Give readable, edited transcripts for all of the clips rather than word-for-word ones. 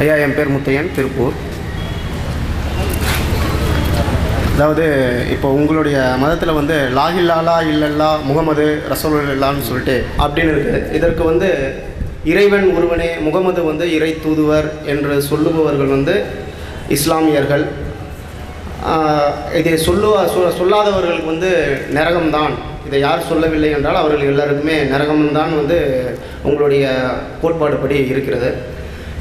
ஐயா, என் பேர் முத்தையன், திருப்பூர். அதாவது இப்போ உங்களுடைய மதத்தில் வந்து லா இல்லாலா இல்லல்லா முகமது ரசூலுல்லான்னு சொல்லிட்டு அப்படின்னு இருக்குது. இதற்கு வந்து இறைவன் ஒருவனே, முகமது வந்து இறை தூதுவர் என்று சொல்லுபவர்கள் வந்து இஸ்லாமியர்கள். இதை சொல்லாதவர்களுக்கு வந்து நரகம்தான். இதை யார் சொல்லவில்லை என்றால் அவர்கள் எல்லாருக்குமே நரகம்தான் வந்து உங்களுடைய கோட்பாடுபடி இருக்கிறது.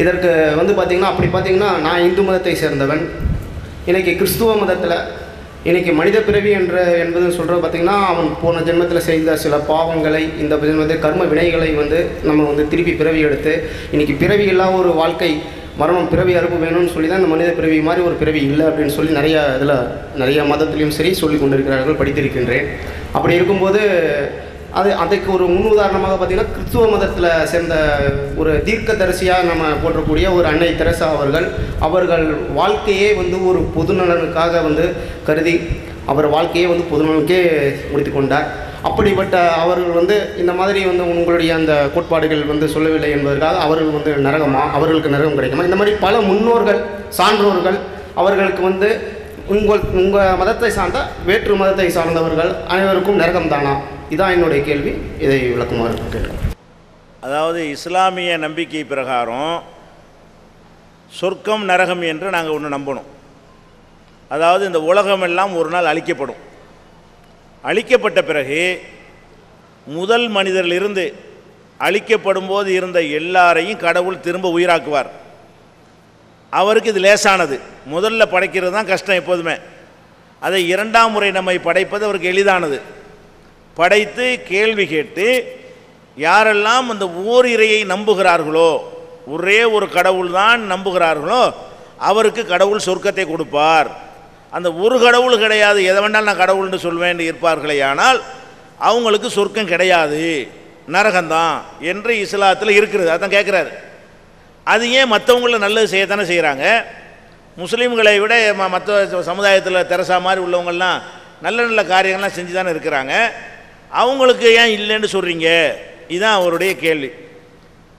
இதற்கு வந்து பார்த்திங்கன்னா, அப்படி பார்த்திங்கன்னா நான் இந்து மதத்தை சேர்ந்தவன். இன்றைக்கி கிறிஸ்துவ மதத்தில் இன்றைக்கி மனித பிறவி என்பது சொல்கிறது பார்த்திங்கன்னா, அவன் போன ஜென்மத்தில் செய்த சில பாவங்களை, இந்த ஜென்மத்தில் கர்ம வினைகளை வந்து நம்ம வந்து திருப்பி பிறவி எடுத்து இன்றைக்கி பிறவி இல்லாத ஒரு வாழ்க்கை, மரணம், பிறவி அறுப்பு வேணும்னு சொல்லி தான் இந்த மனித பிறவி மாதிரி ஒரு பிறவி இல்லை அப்படின்னு சொல்லி நிறைய மதத்துலேயும் சரி சொல்லி கொண்டிருக்கிறார்கள், படித்திருக்கின்றேன். அப்படி இருக்கும்போது அதுக்கு ஒரு முன் உதாரணமாக பார்த்திங்கன்னா, கிறிஸ்துவ மதத்தில் சேர்ந்த ஒரு தீர்க்கதரிசியாக நம்ம போற்றக்கூடிய ஒரு அன்னை தெரசா அவர்கள் வாழ்க்கையே வந்து ஒரு பொதுநலனுக்காக வந்து கருதி அவர் வாழ்க்கையே வந்து பொதுநலனுக்கே முடித்து கொண்டார். அப்படிப்பட்ட அவர்கள் வந்து இந்த மாதிரி வந்து உங்களுடைய அந்த கோட்பாடுகள் வந்து சொல்லவில்லை என்பதற்காக அவர்கள் வந்து அவர்களுக்கு நரகம் கிடைக்குமா? இந்த மாதிரி பல முன்னோர்கள், சான்றோர்கள் அவர்களுக்கு வந்து உங்கள் மதத்தை சார்ந்த வேற்று மதத்தை சார்ந்தவர்கள் அனைவருக்கும் நரகம் தானா? இதான் என்னுடைய கேள்வி. இதை விளக்குமாறு கேட்கிறேன். அதாவது இஸ்லாமிய நம்பிக்கை பிரகாரம் சொர்க்கம் நரகம் என்று நாங்கள் ஒன்று நம்பணும். அதாவது இந்த உலகமெல்லாம் ஒரு நாள் அழிக்கப்படும். அழிக்கப்பட்ட பிறகு முதல் மனிதரிலிருந்து அழிக்கப்படும் போது இருந்த எல்லாரையும் கடவுள் திரும்ப உயிராக்குவார். அவருக்கு இது லேசானது. முதல்ல படைக்கிறது தான் கஷ்டம் எப்போதுமே. அதை இரண்டாம் முறை நம்மை படைப்பது அவருக்கு எளிதானது. படைத்து கேள்வி கேட்டு யாரெல்லாம் அந்த ஓரிரையை நம்புகிறார்களோ, ஒரே ஒரு கடவுள் தான் நம்புகிறார்களோ, அவருக்கு கடவுள் சொர்க்கத்தை கொடுப்பார். அந்த ஒரு கடவுள் கிடையாது, எதை வேண்டாலும் நான் கடவுள்னு சொல்வேன் இருப்பார்களே, ஆனால் அவங்களுக்கு சொர்க்கம் கிடையாது, நரகம்தான் என்று இஸ்லாத்தில் இருக்கிறது. அதான் கேட்குறாரு. அது ஏன் மற்றவங்கள நல்லது செய்யத்தானே செய்கிறாங்க. முஸ்லீம்களை விட மற்ற சமுதாயத்தில் தெரசா மாதிரி உள்ளவங்கள்லாம் நல்ல நல்ல காரியங்கள்லாம் செஞ்சு தானே இருக்கிறாங்க. அவங்களுக்கு ஏன் இல்லைன்னு சொல்கிறீங்க? இதுதான் அவருடைய கேள்வி.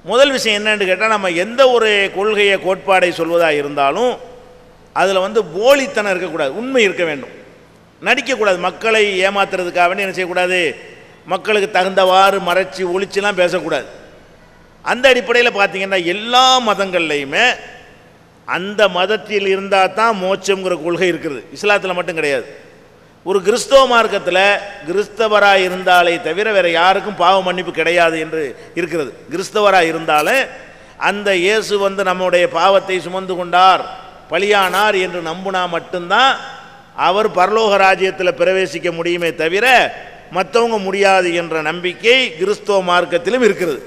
முதல் விஷயம் என்னன்னு கேட்டால், நம்ம எந்த ஒரு கொள்கையை கோட்பாடை சொல்வதாக இருந்தாலும் அதில் வந்து போலித்தனம் இருக்கக்கூடாது, உண்மை இருக்க வேண்டும், நடிக்கக்கூடாது. மக்களை ஏமாத்துறதுக்காக வேண்டி என்ன செய்யக்கூடாது, மக்களுக்கு தகுந்தவாறு மறைச்சி ஒளிச்சுலாம் பேசக்கூடாது. அந்த அடிப்படையில் பார்த்திங்கன்னா எல்லா மதங்கள்லையுமே அந்த மதத்தில் இருந்தால் தான் மோட்சங்கிற கொள்கை இருக்கிறது. இஸ்லாத்தில் மட்டும் கிடையாது. ஒரு கிறிஸ்தவ மார்க்கத்தில் கிறிஸ்தவராக இருந்தாலே தவிர வேறு யாருக்கும் பாவ மன்னிப்பு கிடையாது என்று இருக்கிறது. கிறிஸ்தவராக இருந்தாலும் அந்த இயேசு வந்து நம்முடைய பாவத்தை சுமந்து கொண்டார், பலியானார் என்று நம்பினா மட்டும்தான் அவர் பரலோக ராஜ்யத்தில் பிரவேசிக்க முடியுமே தவிர மற்றவங்க முடியாது என்ற நம்பிக்கை கிறிஸ்தவ மார்க்கத்திலும் இருக்கிறது.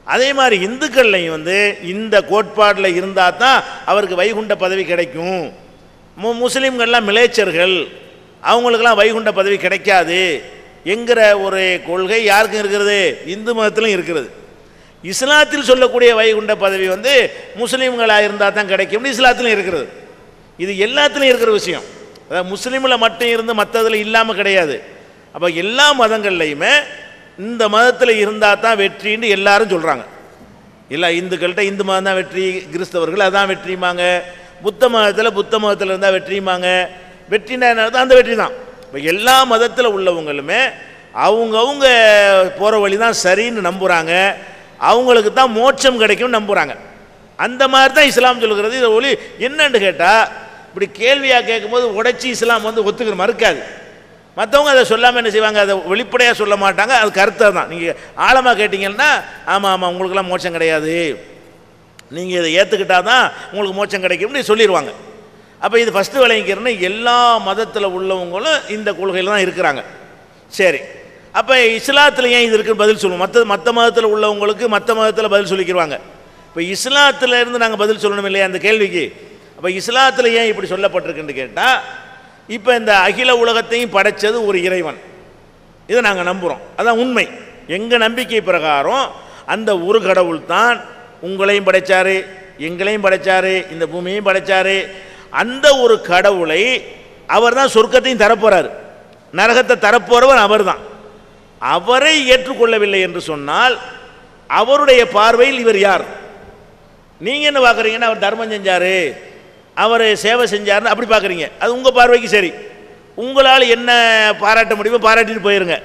அதே மாதிரி இந்துக்கள்லையும் வந்து இந்த கோட்பாடில் இருந்தால் தான் அவருக்கு வைகுண்ட பதவி கிடைக்கும். முஸ்லீம்கள்லாம் மிலேச்சர்கள், அவங்களுக்கெல்லாம் வைகுண்ட பதவி கிடைக்காது என்கிற ஒரு கொள்கை யாருக்கும் இருக்கிறது? இந்து மதத்திலும் இருக்கிறது. இஸ்லாத்தில் சொல்லக்கூடிய வைகுண்ட பதவி வந்து முஸ்லீம்களாக இருந்தால் தான் கிடைக்கும்னு இஸ்லாத்திலும் இருக்கிறது. இது எல்லாத்துலேயும் இருக்கிற விஷயம். அதாவது முஸ்லீமில் மட்டும் இருந்து மற்றதில் இல்லாமல் கிடையாது. அப்போ எல்லா மதங்கள்லையுமே இந்த மதத்தில் இருந்தால் தான் வெற்றின்னு எல்லாரும் சொல்கிறாங்க. இல்லை, இந்துக்கள்கிட்ட இந்து மதம் தான் வெற்றி, கிறிஸ்தவர்கள் அதான் வெற்றிமாங்க, புத்த மதத்தில் இருந்தால் வெற்றிமாங்க. வெற்றினா அந்த வெற்றி தான். இப்போ எல்லா மதத்தில் உள்ளவங்களுமே அவங்கவுங்க போகிற வழி தான் சரின்னு நம்புகிறாங்க, அவங்களுக்கு தான் மோட்சம் கிடைக்கும்னு நம்புகிறாங்க. அந்த மாதிரி தான் இஸ்லாம் சொல்கிறது. இதை ஒளி என்னன்னு கேட்டால், இப்படி கேள்வியாக கேட்கும்போது உடைச்சி இஸ்லாம் வந்து ஒத்துக்கிற மறுக்காது. மற்றவங்க அதை சொல்லாமல் என்ன செய்வாங்க, அதை வெளிப்படையாக சொல்ல மாட்டாங்க. அது கருத்தை தான். நீங்கள் ஆழமாக கேட்டிங்கன்னா, ஆமாம் உங்களுக்கெல்லாம் மோட்சம் கிடையாது, நீங்கள் இதை ஏற்றுக்கிட்டால் தான் உங்களுக்கு மோட்சம் கிடைக்கும்னு சொல்லிடுவாங்க. அப்போ இது ஃபஸ்ட்டு விளங்கிக்கிறேன்னா எல்லா மதத்தில் உள்ளவங்களும் இந்த கொள்கையில் தான் இருக்கிறாங்க. சரி, அப்போ இஸ்லாத்தில் ஏன் இது இருக்குன்னு பதில் சொல்லுவோம். மற்ற மதத்தில் உள்ளவங்களுக்கு மற்ற மதத்தில் பதில் சொல்லிக்கிடுவாங்க. இப்போ இஸ்லாத்தில் இருந்து நாங்கள் பதில் சொல்லணும் இல்லையா அந்த கேள்விக்கு? அப்போ இஸ்லாத்தில் ஏன் இப்படி சொல்லப்பட்டிருக்குன்னு கேட்டால், இப்போ இந்த அகில உலகத்தையும் படைத்தது ஒரு இறைவன், இதை நாங்கள் நம்புகிறோம். அதான் உண்மை. எங்கள் நம்பிக்கை பிரகாரம் அந்த ஒரு கடவுள் தான் உங்களையும் படைத்தார், எங்களையும் படைத்தார், இந்த பூமியையும் படைத்தார். அந்த ஒரு கடவுளை அவர் தான் சொர்க்கத்தையும் தரப்போகிறார், நரகத்தை தரப்போகிறவர் அவர் தான். அவரை ஏற்றுக்கொள்ளவில்லை என்று சொன்னால் அவருடைய பார்வையில் இவர் யார்? நீங்கள் என்ன பார்க்குறீங்கன்னா அவர் தர்மம் செஞ்சார், அவர் சேவை செஞ்சார்னு அப்படி பார்க்குறீங்க. அது உங்கள் பார்வைக்கு சரி. உங்களால் என்ன பாராட்ட முடியுமோ பாராட்டிட்டு போயிருங்க.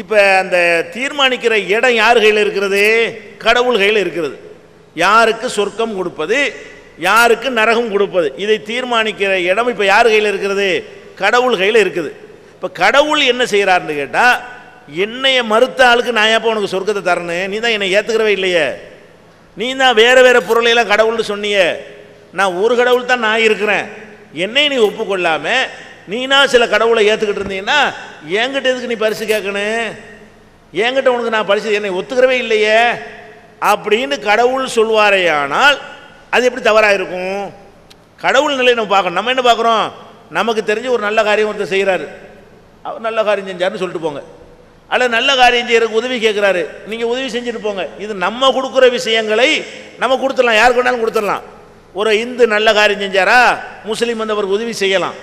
இப்போ அந்த தீர்மானிக்கிற இடம் யார் கையில் இருக்கிறது? கடவுள் கையில் இருக்கிறது. யாருக்கு சொர்க்கம் கொடுப்பது, யாருக்கு நரகம் கொடுப்பது, இதை தீர்மானிக்கிற இடம் இப்போ யார் கையில் இருக்கிறது? கடவுள் கையில் இருக்குது. இப்போ கடவுள் என்ன செய்கிறாருன்னு கேட்டால், என்னைய மறுத்த ஆளுக்கு நான் ஏப்போ உனக்கு சொர்க்கத்தை தரணும்? நீ தான் என்னை ஏற்றுக்கிறவே இல்லையே. நீ தான் வேறு வேறு பொருளையெல்லாம் கடவுள்னு சொன்னியே. நான் ஒரு கடவுள் தான் நான் இருக்கிறேன். என்னை நீ ஒப்புக்கொள்ளாமல் நீனா சில கடவுளை ஏற்றுக்கிட்டு இருந்தீங்கன்னா என்கிட்ட எதுக்கு நீ பரிசு கேட்கணும்? என்கிட்ட உனக்கு நான் பரிசு என்னை ஒத்துக்கிறவே இல்லையே அப்படின்னு கடவுள் சொல்வாரே. ஆனால் அது எப்படி தவறாக இருக்கும்? கடவுள் நிலையை நம்ம பார்க்கணும். நம்ம என்ன பார்க்குறோம்? நமக்கு தெரிஞ்சு ஒரு நல்ல காரியம் ஒருத்தர் செய்கிறாரு, அவர் நல்ல காரியம் செஞ்சாருன்னு சொல்லிட்டு போங்க. அல்ல நல்ல காரியம் செய்யறதுக்கு உதவி கேட்குறாரு, நீங்கள் உதவி செஞ்சுட்டு போங்க. இது நம்ம கொடுக்குற விஷயங்களை நம்ம கொடுத்துடலாம், யாருக்கு வேணாலும் கொடுத்துடலாம். ஒரு இந்து நல்ல காரியம் செஞ்சாரா, முஸ்லீம் வந்து அவருக்கு உதவி செய்யலாம்.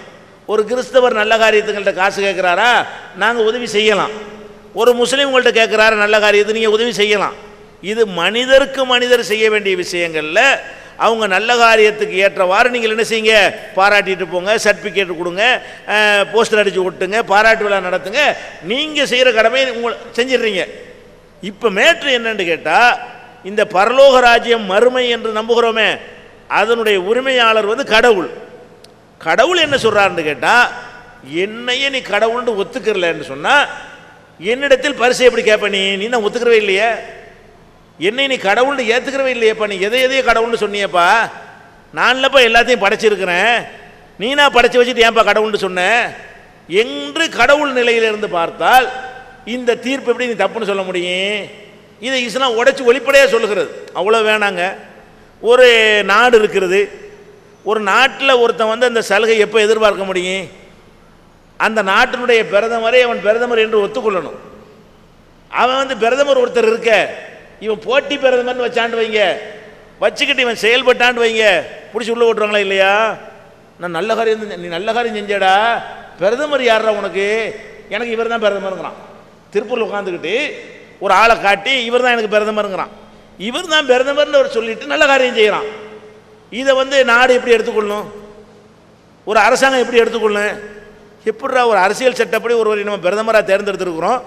ஒரு கிறிஸ்தவர் நல்ல காரியத்துங்கள்ட்ட காசு கேட்குறாரா, நாங்கள் உதவி செய்யலாம். ஒரு முஸ்லீம் உங்கள்கிட்ட கேட்குறாரு நல்ல காரியத்தை, நீங்கள் உதவி செய்யலாம். இது மனிதருக்கு மனிதர் செய்ய வேண்டிய விஷயங்களில் அவங்க நல்ல காரியத்துக்கு ஏற்றவாறு நீங்கள் என்ன செய்யுங்க? பாராட்டிட்டு போங்க, சர்டிஃபிகேட் கொடுங்க, போஸ்டர் அடித்து ஒட்டுங்க, பாராட்டு விழா நடத்துங்க. நீங்கள் செய்கிற கடமையை உங்களை செஞ்சிடுறீங்க. இப்போ மேட்ரு என்னன்னு கேட்டால், இந்த பரலோக ராஜ்யம் மறுமை என்று நம்புகிறோமே, அதனுடைய உரிமையாளர் வந்து கடவுள். கடவுள் என்ன சொல்கிறாருன்னு கேட்டால், என்னையே நீ கடவுள்னு ஒத்துக்கிறலன்னு சொன்னால் என்னிடத்தில் பரிசை எப்படி கேட்ப? நீ தான் ஒத்துக்கிறவே இல்லையே. என்னை நீ கடவுள்னு ஏற்றுக்கிறவே இல்லையப்பா. நீ எதையோ கடவுள்னு சொன்னியப்பா. நான்லப்பா எல்லாத்தையும் படைச்சிருக்கிறேன், நீனா படைச்சி வச்சுட்டு ஏன்ப்பா கடவுள்னு சொன்ன என்று கடவுள் நிலையிலிருந்து பார்த்தால் இந்த தீர்ப்பு எப்படி நீ தப்புன்னு சொல்ல முடியும்? இதை இஸ்லாம் உடைச்சி ஒளிப்படையாக சொல்லுகிறது. அவ்வளோ வேணாங்க. ஒரு நாடு இருக்கிறது, ஒரு நாட்டில் ஒருத்தன் வந்து அந்த சலுகை எப்போ எதிர்பார்க்க முடியும்? அந்த நாட்டினுடைய பிரதமரை அவன் பிரதமர் என்று ஒத்துக்கொள்ளணும். அவன் வந்து பிரதமர் ஒருத்தர் இருக்க, இவன் போட்டி பிரதமர்னு வச்சாண்டு வைங்க, வச்சுக்கிட்டு இவன் செயல்பட்டாண்டு வைங்க, பிடிச்சி உள்ளே ஓட்டுருவாங்களா இல்லையா? நான் நல்ல காரியம், நீ நல்ல காரியம் செஞ்சடா, பிரதமர் யாரா உனக்கு? எனக்கு இவர் தான் பிரதமருங்கிறான். திருப்பூரில் உட்காந்துக்கிட்டு ஒரு ஆளை காட்டி இவர் தான் எனக்கு பிரதமருங்கிறான். இவர் தான் பிரதமர்னு அவர் சொல்லிட்டு நல்ல காரியம் செய்கிறான். இதை வந்து நாடு எப்படி எடுத்துக்கொள்ளணும்? ஒரு அரசாங்கம் எப்படி எடுத்துக்கொள்ளணும்? எப்படிரா ஒரு அரசியல் சட்டப்படி ஒருவரை நம்ம பிரதமராக தேர்ந்தெடுத்துருக்குறோம்,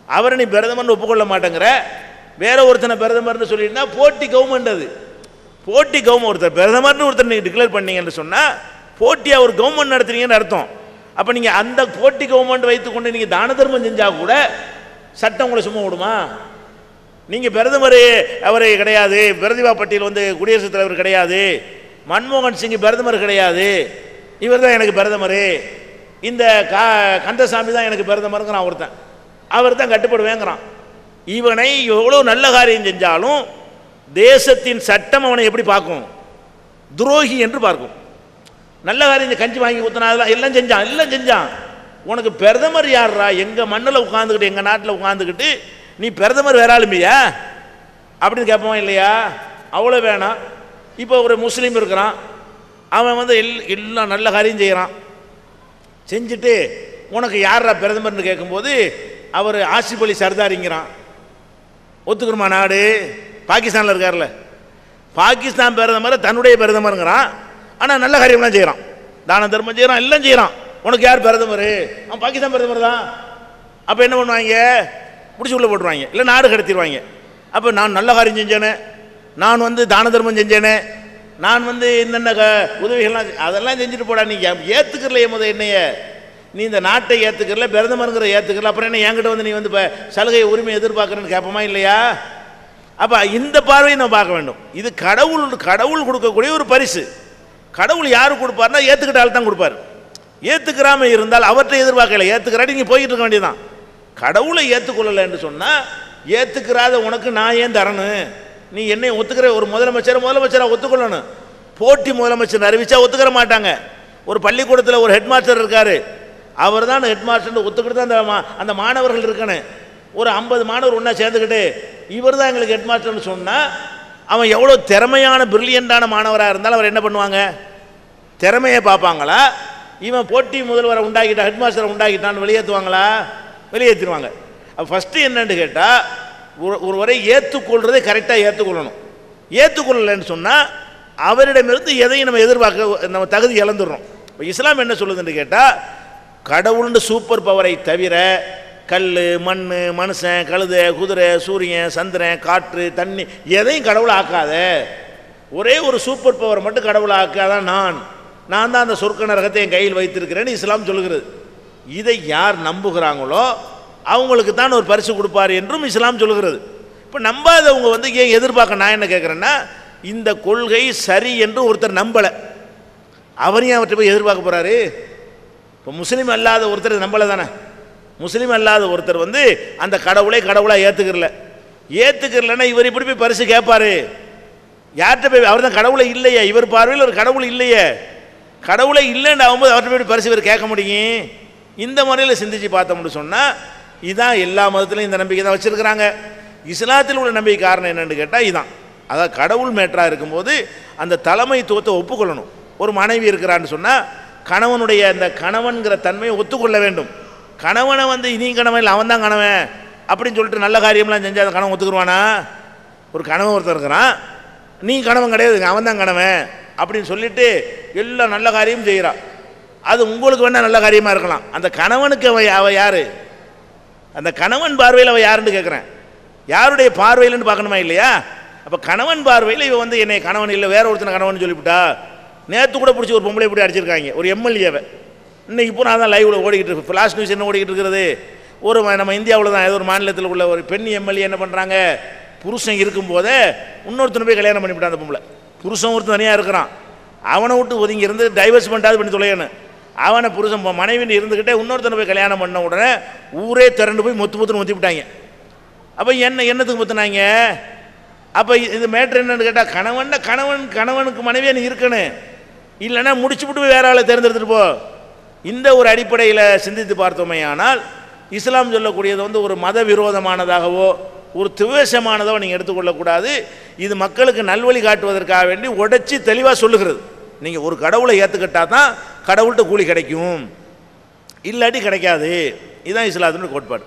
அவரை நீ பிரதமர்னு ஒப்புக்கொள்ள மாட்டேங்கிற, வேற ஒருத்தனை பிரதமர்னு சொல்லிட்டுனா போட்டி கவர்மெண்ட். அது போட்டி கவர்மெண்ட். ஒருத்தர் பிரதமர்னு ஒருத்தர் நீங்கள் டிக்ளேர் பண்ணீங்கன்னு சொன்னால் போட்டியாக ஒரு கவர்மெண்ட் நடத்துறீங்கன்னு அர்த்தம். அப்போ நீங்கள் அந்த போட்டி கவர்மெண்ட் வைத்துக்கொண்டு நீங்கள் தான தர்மம் செஞ்சால் கூட சட்டம் உங்களை சும்மா விடுமா? நீங்கள் பிரதமர் அவர் கிடையாது, பிரதிபா பட்டீல் வந்து குடியரசுத் தலைவர் கிடையாது, மன்மோகன் சிங் பிரதமர் கிடையாது, இவர் தான் எனக்கு பிரதமர், இந்த கந்தசாமி தான் எனக்கு பிரதமருங்கிறான் ஒருத்தன், அவர் தான் கட்டுப்படுவேங்கிறான். இவனை எவ்வளோ நல்ல காரியம் செஞ்சாலும் தேசத்தின் சட்டம் அவனை எப்படி பார்க்கும்? துரோகி என்று பார்க்கும். நல்ல காரியம் கஞ்சி வாங்கி ஊற்றினா எல்லாம் செஞ்சான். உனக்கு பிரதமர் யார்ரா? எங்கள் மண்ணில் உட்காந்துக்கிட்டு, எங்கள் நாட்டில் உட்காந்துக்கிட்டு நீ பிரதமர் வேற ஆளுமையா அப்படின்னு கேட்போம் இல்லையா? அவ்வளோ வேணாம். இப்போ ஒரு முஸ்லீம் இருக்கிறான், அவன் வந்து எல்லாம் நல்ல காரியம் செய்கிறான், செஞ்சுட்டு உனக்கு யாரா பிரதமர்னு கேட்கும்போது அவர் ஆசிப் அலி சர்தாரிங்கிறான். ஒத்துக்கிறோமா? நாடு பாகிஸ்தானில் இருக்கார்ல, பாகிஸ்தான் பிரதமரை தன்னுடைய பிரதமருங்கிறான். ஆனால் நல்ல காரியம்லாம் செய்கிறான், தான தர்மம் செய்கிறான், எல்லாம் செய்கிறான். உனக்கு யார் பிரதமர்? அவன் பாகிஸ்தான் பிரதமர் தான். அப்போ என்ன பண்ணுவாங்க? முடிச்சு உள்ளே போட்டுருவாங்க, இல்லை நாடு கடத்திடுவாங்க. அப்போ நான் நல்ல காரியம் செஞ்சேனே, நான் வந்து தான தர்மம் செஞ்சேனே, நான் வந்து என்னென்ன உதவிகள்லாம் அதெல்லாம் செஞ்சுட்டு போடா. நீ ஏற்றுக்கிறலையே முத என்னைய, நீ இந்த நாட்டை ஏற்றுக்கிறல, பிரதமருங்கிற ஏற்றுக்கிறல, அப்புறம் என்ன என்கிட்ட வந்து நீ வந்து இப்போ சலுகை உரிமை எதிர்பார்க்குறேன்னு கேட்போமா இல்லையா? அப்போ இந்த பார்வையை நம்ம பார்க்க வேண்டும். இது கடவுள் கொடுக்கக்கூடிய ஒரு பரிசு. கடவுள் யார் கொடுப்பார்னா ஏற்றுக்கிட்ட ஆள் தான் கொடுப்பார். ஏற்றுக்கிறாமல் இருந்தால் அவற்றை எதிர்பார்க்கல, ஏற்றுக்கிறாடி நீங்கள் போய்கிட்டு இருக்க வேண்டியதான். கடவுளை ஏற்றுக்கொள்ளலை என்று சொன்னால், ஏற்றுக்கிறாத உனக்கு நான் ஏன் தரணும்? நீ என்னை ஒத்துக்கிற ஒரு முதலமைச்சராக ஒத்துக்கொள்ளணும். போட்டி முதலமைச்சர் அறிவிச்சா ஒத்துக்கிற மாட்டாங்க. ஒரு பள்ளிக்கூடத்தில் ஒரு ஹெட் மாஸ்டர் இருக்கார், அவர் தான் ஹெட் மாஸ்டர் ஒத்துக்கிட்டு தான் அந்த மாணவர்கள் இருக்கணும். ஒரு 50 மாணவர் ஒன்றா சேர்ந்துக்கிட்டு இவர் தான் எங்களுக்கு ஹெட் மாஸ்டர்னு சொன்னால், அவன் எவ்வளோ திறமையான பிரில்லியண்டான மாணவராக இருந்தாலும் அவர் என்ன பண்ணுவாங்க? திறமையை பார்ப்பாங்களா? இவன் போட்டி முதல்வரை உண்டாக்கிட்டான், ஹெட் மாஸ்டரை உண்டாக்கிட்டான்னு வெளியேற்றுவாங்களா? வெளியேற்றிடுவாங்க. அப்போ ஃபஸ்ட்டு என்னன்னு கேட்டால், ஒருவரை ஏற்றுக்கொள்றதை கரெக்டாக ஏற்றுக்கொள்ளணும். ஏற்றுக்கொள்ளலைன்னு சொன்னால் அவரிடமிருந்து எதையும் நம்ம எதிர்பார்க்க நம்ம தகுதி இழந்துடுறோம். இப்போ இஸ்லாம் என்ன சொல்லுதுன்னு கேட்டால், கடவுள்னு சூப்பர் பவரை தவிர கல், மண், மனுஷன், கழுதை, குதிரை, சூரியன், சந்திரன், காற்று, தண்ணி எதையும் கடவுளை ஆக்காத. ஒரே ஒரு சூப்பர் பவர் மட்டும் கடவுளை ஆக்காதான் நான் தான் அந்த சொர்க்க நரகத்தை என் கையில் வைத்திருக்கிறேன்னு இஸ்லாம் சொல்லுகிறது. இதை யார் நம்புகிறாங்களோ அவங்களுக்கு தான் ஒரு பரிசு கொடுப்பார் என்றும் இஸ்லாம் சொல்லுகிறது. இப்போ நம்பாதவங்க வந்து ஏன் எதிர்பார்க்க, நான் என்ன கேட்குறேன்னா, இந்த கொள்கை சரி என்று ஒருத்தர் நம்பலை, அவரையும் அவர்கிட்ட போய் எதிர்பார்க்க போகிறாரு. இப்போ முஸ்லீம் அல்லாத ஒருத்தர் நம்பலை தானே. முஸ்லீம் அல்லாத ஒருத்தர் வந்து அந்த கடவுளாக ஏற்றுக்கிறலன்னா இவர் இப்படி போய் பரிசு கேட்பாரு யார்கிட்ட போய்? அவர் தான் கடவுளை இல்லையே, இவர் பார்வையில் ஒரு கடவுள் இல்லையே. கடவுளை இல்லைன்னு ஆகும்போது அவர்கிட்ட போய் பரிசு இவர் கேட்க முடியும்? இந்த முறையில் சிந்திச்சு பார்த்தோம்னு சொன்னால் இதுதான் எல்லா மதத்திலையும் இந்த நம்பிக்கை தான் வச்சுருக்கிறாங்க. இஸ்லாத்தில் உள்ள நம்பிக்கை காரணம் என்னென்னு கேட்டால் இதுதான். அதாவது கடவுள் மேட்டராக இருக்கும்போது அந்த தலைமைத்துவத்தை ஒப்புக்கொள்ளணும். ஒரு மனைவி இருக்கிறான்னு சொன்னால் கணவனுடைய அந்த கணவன்கிற தன்மையை ஒத்துக்கொள்ள வேண்டும். கணவனை வந்து நீ கணவன் இல்லை அவன் தான் கணவன் அப்படின்னு சொல்லிட்டு நல்ல காரியம்லாம் செஞ்சால் அந்த கணவன் ஒத்துக்குருவானா? ஒரு கணவன் ஒருத்தர் இருக்கிறான், நீ கணவன் கிடையாது அவன் தான் கணவன் அப்படின்னு சொல்லிட்டு எல்லா நல்ல காரியமும் செய்கிறான். அது உங்களுக்கு வேணால் நல்ல காரியமாக இருக்கலாம், அந்த கணவனுக்கு அவ யார்? அந்த கணவன் பார்வையில் அவள் யாருன்னு கேட்குறேன். யாருடைய பார்வையில்னு பார்க்கணுமா இல்லையா? அப்போ கணவன் பார்வையில் இவன் வந்து என்னை கணவன் இல்லை வேற ஒருத்தனை கணவன் சொல்லிவிட்டா. நேற்று கூட பிடிச்சி ஒரு பொம்பளை இப்படி அடிச்சிருக்காங்க, ஒரு எம்எல்ஏவை. இன்றைக்கி இப்போ நான் தான் லைவில் ஓடிக்கிட்டு இருக்கு, ஃப்ளாஷ் நியூஸ் என்ன ஓடிக்கிட்டு இருக்கிறது. ஒரு நம்ம இந்தியாவில் தான் ஏதோ ஒரு மாநிலத்தில் உள்ள ஒரு பெண் எம்எல்ஏ என்ன பண்ணுறாங்க, புருஷன் இருக்கும்போதே இன்னொருத்தனை போய் கல்யாணம் பண்ணிவிட்டான். அந்த பொம்பளை புருஷன் ஒருத்தன் தனியாக இருக்கிறான், அவனை விட்டு ஒதுங்கி இருந்து டைவர்ஸ் பண்ணிட்டாது பண்ணி தொலையணும். அவனை புருஷன் மனைவின்னு இருந்துக்கிட்டே இன்னொருத்தனை போய் கல்யாணம் பண்ண உடனே ஊரே திரண்டு போய் மொத்துன்னு மொத்தி விட்டாங்க. அப்போ என்னத்துக்கு மொத்துனாங்க? அப்போ இது மேட்ரு என்னன்னு கேட்டால், கணவனுக்கு மனைவியே நீ இருக்கணும், இல்லைன்னா முடிச்சு விட்டு வேற ஆளை தேர்ந்தெடுத்துட்டு போ. இந்த ஒரு அடிப்படையில் சிந்தித்து பார்த்தோமே ஆனால் இஸ்லாம் சொல்லக்கூடியது வந்து ஒரு மத விரோதமானதாகவோ ஒரு துவேஷமானதோ நீங்கள் எடுத்துக்கொள்ளக்கூடாது. இது மக்களுக்கு நல்வழி காட்டுவதற்காக வேண்டி உடைச்சி தெளிவாக சொல்லுகிறது. நீங்கள் ஒரு கடவுளை ஏற்றுக்கிட்டால் தான் கடவுள்கிட்ட கூலி கிடைக்கும், இல்லாட்டி கிடைக்காது. இதுதான் இஸ்லாத்தினுடைய கோட்பாடு.